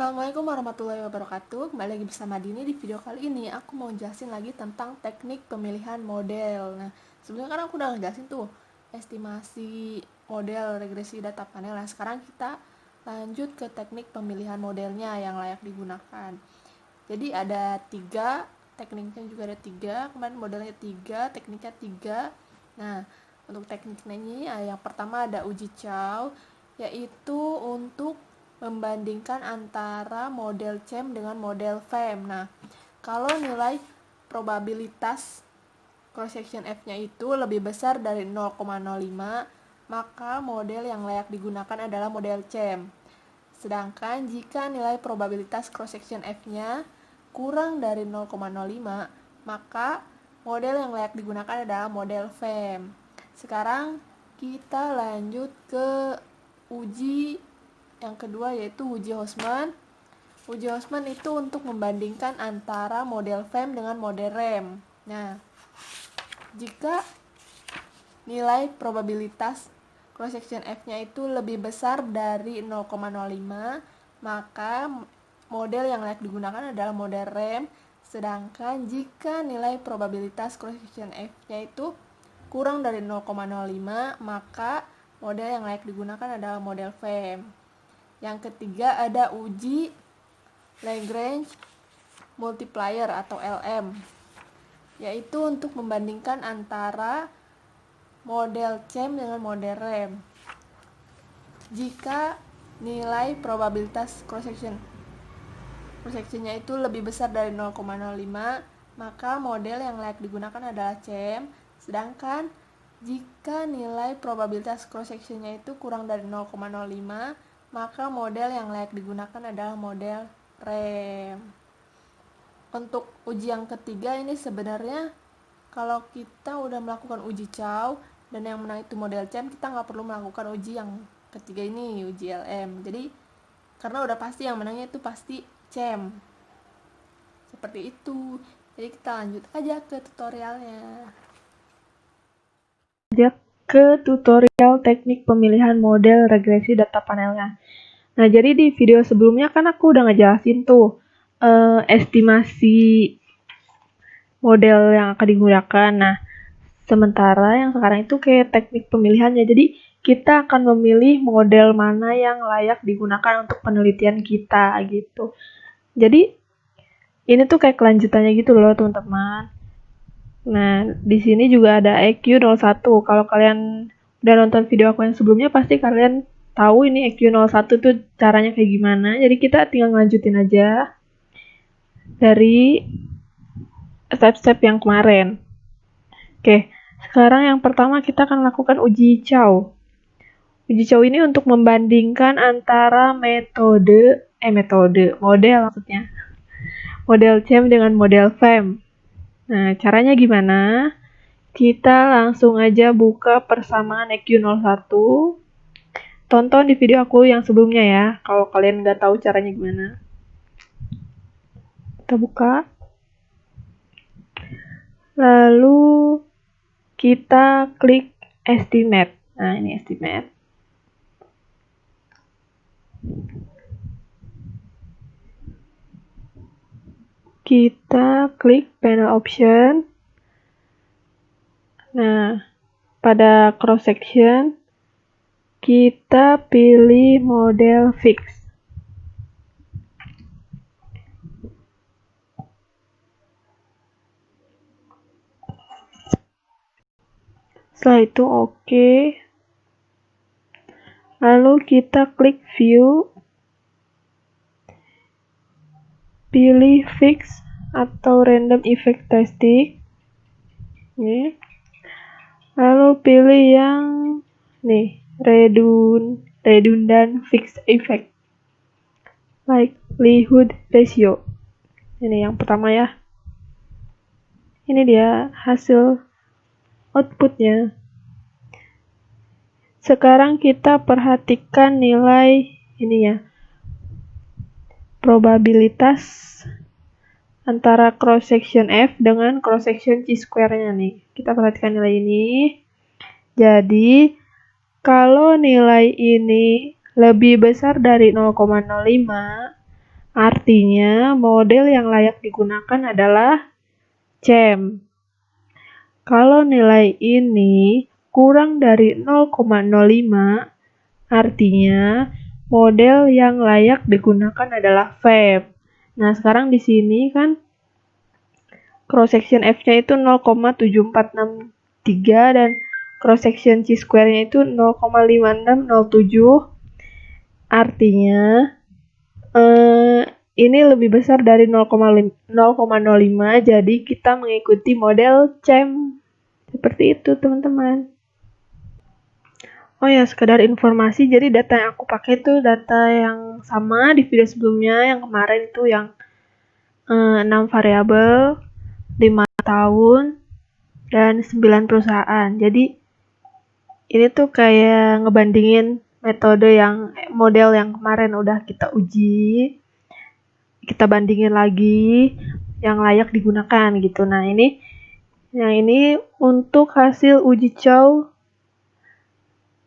Assalamualaikum warahmatullahi wabarakatuh. Kembali lagi bersama Dini. Di video kali ini aku mau jelasin lagi tentang teknik pemilihan model. Nah, sebelumnya kan aku udah ngejelasin tuh estimasi model regresi data panel. Nah, sekarang kita lanjut ke teknik pemilihan modelnya yang layak digunakan. Jadi ada 3, tekniknya juga ada 3. Kemarin modelnya 3, tekniknya 3. Nah, untuk tekniknya ini yang pertama ada uji Chow, yaitu untuk membandingkan antara model CHEM dengan model FEM. Nah, kalau nilai probabilitas cross section F-nya itu lebih besar dari 0,05, maka model yang layak digunakan adalah model CHEM. Sedangkan jika nilai probabilitas cross section F-nya kurang dari 0,05, maka model yang layak digunakan adalah model FEM. Sekarang kita lanjut ke uji yang kedua, yaitu uji Hostman. Uji Hostman itu untuk membandingkan antara model FEM dengan model REM. Nah, jika nilai probabilitas cross section F-nya itu lebih besar dari 0,05, maka model yang layak digunakan adalah model REM. Sedangkan jika nilai probabilitas cross section F-nya itu kurang dari 0,05, maka model yang layak digunakan adalah model FEM. Yang ketiga ada uji Lagrange multiplier atau LM, yaitu untuk membandingkan antara model CHEM dengan model REM. Jika nilai probabilitas cross sectionnya itu lebih besar dari 0,05, maka model yang layak digunakan adalah CHEM. Sedangkan jika nilai probabilitas cross sectionnya itu kurang dari 0,05, maka model yang layak digunakan adalah model REM. Untuk uji yang ketiga ini sebenarnya kalau kita udah melakukan uji Chow dan yang menang itu model CHEM, kita nggak perlu melakukan uji yang ketiga ini, uji LM. Jadi karena udah pasti yang menangnya itu pasti CHEM. Seperti itu. Jadi kita lanjut aja ke tutorialnya. Ke tutorial teknik pemilihan model regresi data panelnya. Nah, jadi di video sebelumnya kan aku udah ngejelasin tuh estimasi model yang akan digunakan. Nah, sementara yang sekarang itu kayak teknik pemilihannya. Jadi, kita akan memilih model mana yang layak digunakan untuk penelitian kita gitu. Jadi, ini tuh kayak kelanjutannya gitu loh, teman-teman. Nah, di sini juga ada EQ01. Kalau kalian udah nonton video aku yang sebelumnya, pasti kalian tahu ini EQ01 tuh caranya kayak gimana. Jadi kita tinggal lanjutin aja dari step-step yang kemarin. Oke, sekarang yang pertama kita akan lakukan uji Chow. Uji Chow ini untuk membandingkan antara model maksudnya. Model CHEM dengan model FEM. Nah, caranya gimana? Kita langsung aja buka persamaan EQ01. Tonton di video aku yang sebelumnya ya, kalau kalian nggak tahu caranya gimana. Kita buka. Lalu kita klik estimate. Nah, ini estimate. Kita klik panel option. Nah, pada cross section kita pilih model fix. Setelah itu oke. Lalu kita klik view. Pilih fix atau random effect testing. Nih. Lalu pilih yang nih, redundant fixed effect. Likelihood ratio. Ini yang pertama ya. Ini dia hasil outputnya. Sekarang kita perhatikan nilai ini ya. Probabilitas antara cross section F dengan cross section chi-square-nya nih. Kita perhatikan nilai ini. Jadi, kalau nilai ini lebih besar dari 0,05, Artinya, model yang layak digunakan adalah CEM. Kalau nilai ini kurang dari 0,05, artinya model yang layak digunakan adalah FEB. Nah, sekarang di sini kan cross section F-nya itu 0,7463 dan cross section C-square-nya itu 0,5607. Artinya ini lebih besar dari 0,05, jadi kita mengikuti model CEM. Seperti itu, teman-teman. Oh ya, sekedar informasi, jadi data yang aku pakai itu data yang sama di video sebelumnya, yang kemarin itu yang 6 variabel, 5 tahun, dan 9 perusahaan. Jadi, ini tuh kayak ngebandingin metode model yang kemarin udah kita uji, kita bandingin lagi yang layak digunakan gitu. Nah, yang ini untuk hasil uji Chow,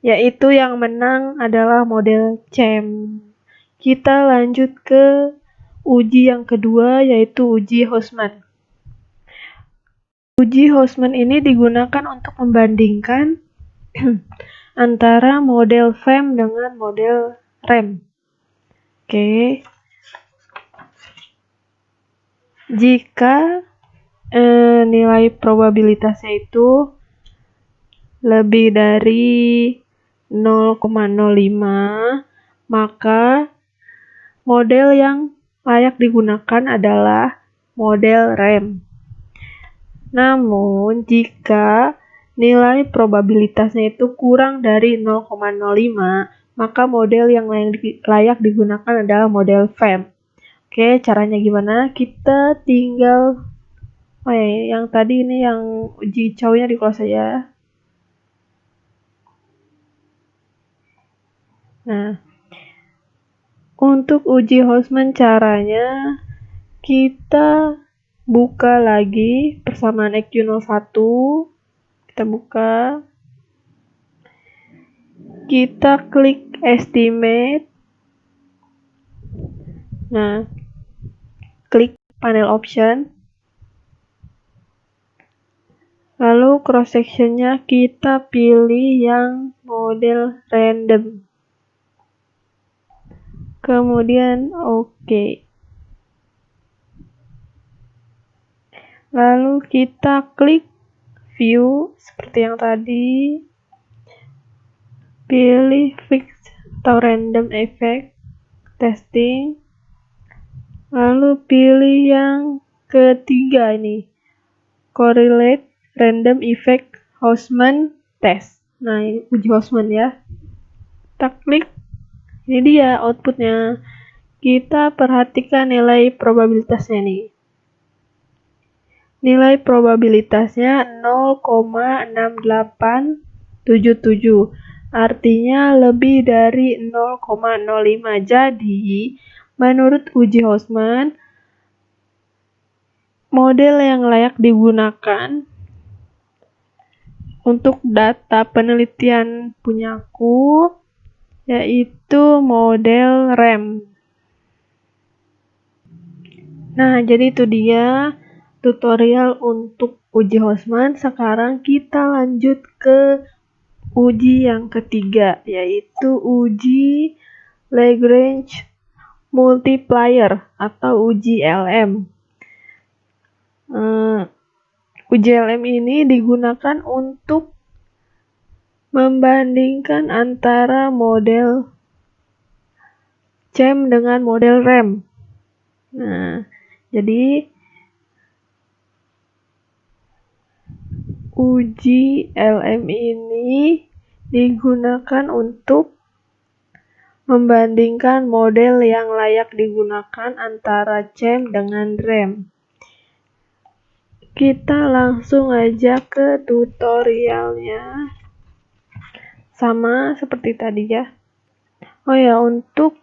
yaitu yang menang adalah model CEM. Kita lanjut ke uji yang kedua, yaitu uji Houseman. Uji Houseman ini digunakan untuk membandingkan antara model FEM dengan model REM. Oke. Jika nilai probabilitasnya itu lebih dari 0,05, maka model yang layak digunakan adalah model REM. Namun, jika nilai probabilitasnya itu kurang dari 0,05, maka model yang layak digunakan adalah model FEM. Oke, caranya gimana? Kita tinggal yang tadi ini yang uji Chow-nya di close saja. Nah, untuk uji Houseman caranya kita buka lagi persamaan EQ01. Kita buka. Kita klik estimate. Nah, klik panel option. Lalu cross sectionnya kita pilih yang model random. Kemudian oke. Lalu kita klik view seperti yang tadi. Pilih fix atau random effect testing. Lalu pilih yang ketiga ini. Correlate random effect Houseman test. Nah, ini uji Houseman ya. Kita klik. Ini dia outputnya. Kita perhatikan nilai probabilitasnya nih. Nilai probabilitasnya 0,6877. Artinya lebih dari 0,05. Jadi, menurut uji Houseman, model yang layak digunakan untuk data penelitian punyaku yaitu model REM. Nah, jadi itu dia tutorial untuk uji Houseman. Sekarang kita lanjut ke uji yang ketiga, yaitu uji Lagrange multiplier atau uji LM. Uji LM ini digunakan untuk membandingkan antara model CEM dengan model REM. Nah, jadi uji LM ini digunakan untuk membandingkan model yang layak digunakan antara CEM dengan REM. Kita langsung aja ke tutorialnya. Sama seperti tadi ya. Oh ya, untuk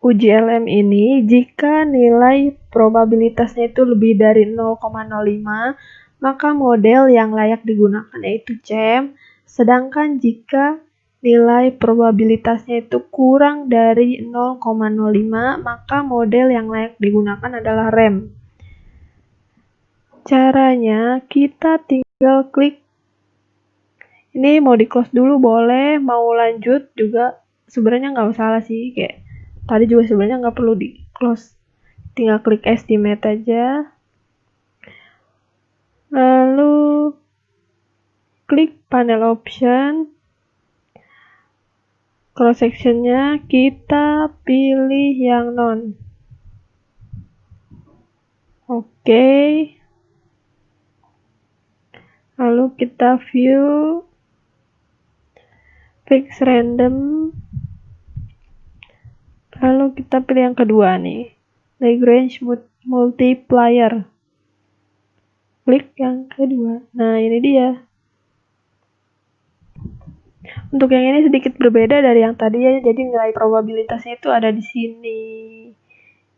uji LM ini, jika nilai probabilitasnya itu lebih dari 0,05, maka model yang layak digunakan yaitu CEM. Sedangkan jika nilai probabilitasnya itu kurang dari 0,05, maka model yang layak digunakan adalah RAM. Caranya, kita tinggal klik. Ini mau di close dulu boleh, mau lanjut juga sebenarnya nggak masalah sih, kayak tadi juga sebenarnya nggak perlu di close. Tinggal klik estimate aja. Lalu klik panel option. Cross sectionnya kita pilih yang non. Oke. Lalu kita view fix random. Lalu kita pilih yang kedua nih, Lagrange multiplier. Klik yang kedua. Nah, ini dia. Untuk yang ini sedikit berbeda dari yang tadi ya, jadi nilai probabilitasnya itu ada di sini.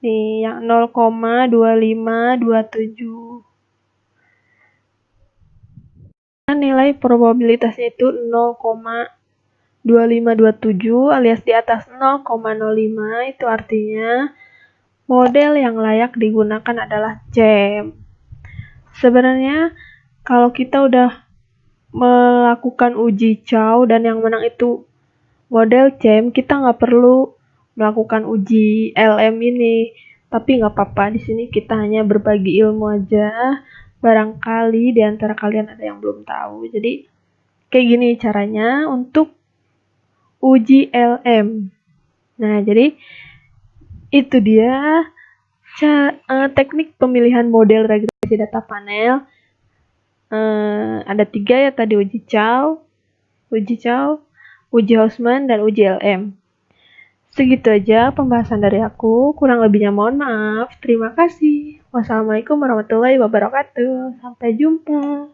Nih, yang 0,2527. Nilai probabilitasnya itu 0,2527 alias di atas 0,05, itu artinya model yang layak digunakan adalah CEM. Sebenarnya kalau kita udah melakukan uji Chow dan yang menang itu model CEM, kita nggak perlu melakukan uji LM ini. Tapi nggak apa-apa, di sini kita hanya berbagi ilmu aja. Barangkali di antara kalian ada yang belum tahu. Jadi kayak gini caranya untuk uji LM. Nah, jadi itu dia teknik pemilihan model regresi data panel. Ada 3 ya tadi, uji Chow, uji Hausman, dan uji LM. Segitu aja pembahasan dari aku, kurang lebihnya mohon maaf. Terima kasih. Wassalamualaikum warahmatullahi wabarakatuh. Sampai jumpa.